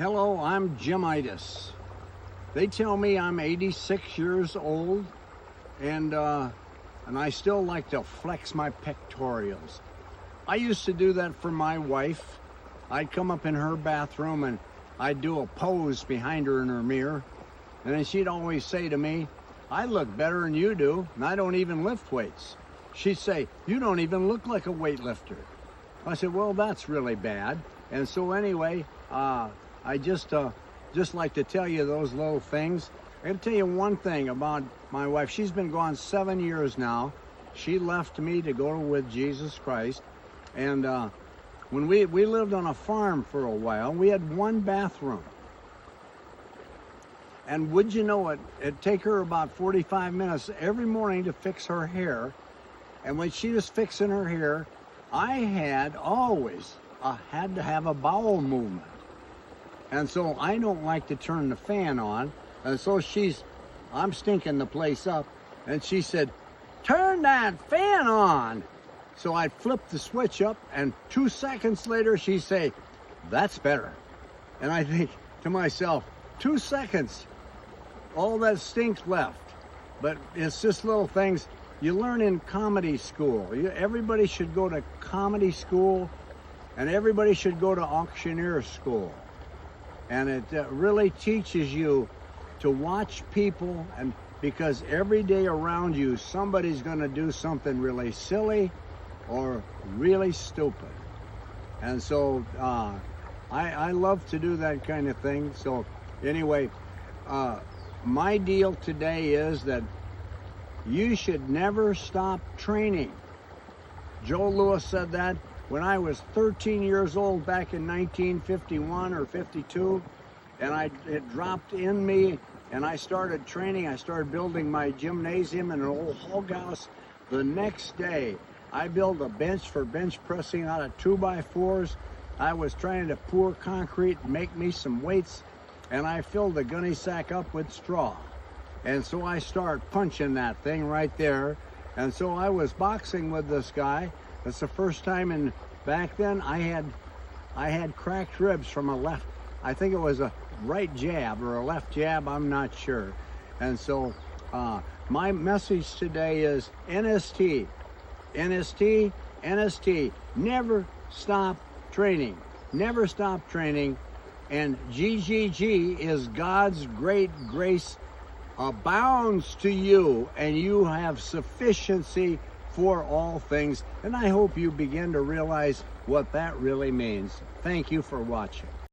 Hello, I'm Jimm Ites. They tell me I'm 86 years old and I still like to flex my pectorials. I used to do that for my wife. I'd come up in her bathroom and I'd do a pose behind her in her mirror. And then she'd always say to me, "I look better than you do, and I don't even lift weights." She'd say, "You don't even look like a weightlifter." I said, "Well, that's really bad." And so anyway, I just like to tell you those little things. I gotta tell you one thing about my wife. She's been gone 7 years now. She left me to go with Jesus Christ. And when we lived on a farm for a while, we had one bathroom. And would you know it, it'd take her about 45 minutes every morning to fix her hair. And when she was fixing her hair, I had always had to have a bowel movement. And so I don't like to turn the fan on. And so I'm stinking the place up. And she said, "Turn that fan on." So I'd flip the switch up, and 2 seconds later she'd say, "That's better." And I think to myself, 2 seconds, all that stink left. But it's just little things you learn in comedy school. Everybody should go to comedy school, and everybody should go to auctioneer school. And it really teaches you to watch people, and because every day around you, somebody's going to do something really silly or really stupid. And so I love to do that kind of thing. So anyway, my deal today is that you should never stop training. Joe Louis said that when I was 13 years old back in 1951 or 52, and it dropped in me, and I started training. I started building my gymnasium in an old hog house. The next day, I built a bench for bench pressing out of 2x4s. I was trying to pour concrete and make me some weights, and I filled the gunny sack up with straw. And so I started punching that thing right there. And so I was boxing with this guy. That's the first time, and back then I had cracked ribs from a left, I think it was a right jab or a left jab, I'm not sure. And so my message today is NST, NST, NST. Never stop training. Never stop training. And GGG is God's great grace abounds to you, and you have sufficiency for all things. And I hope you begin to realize what that really means. Thank you for watching.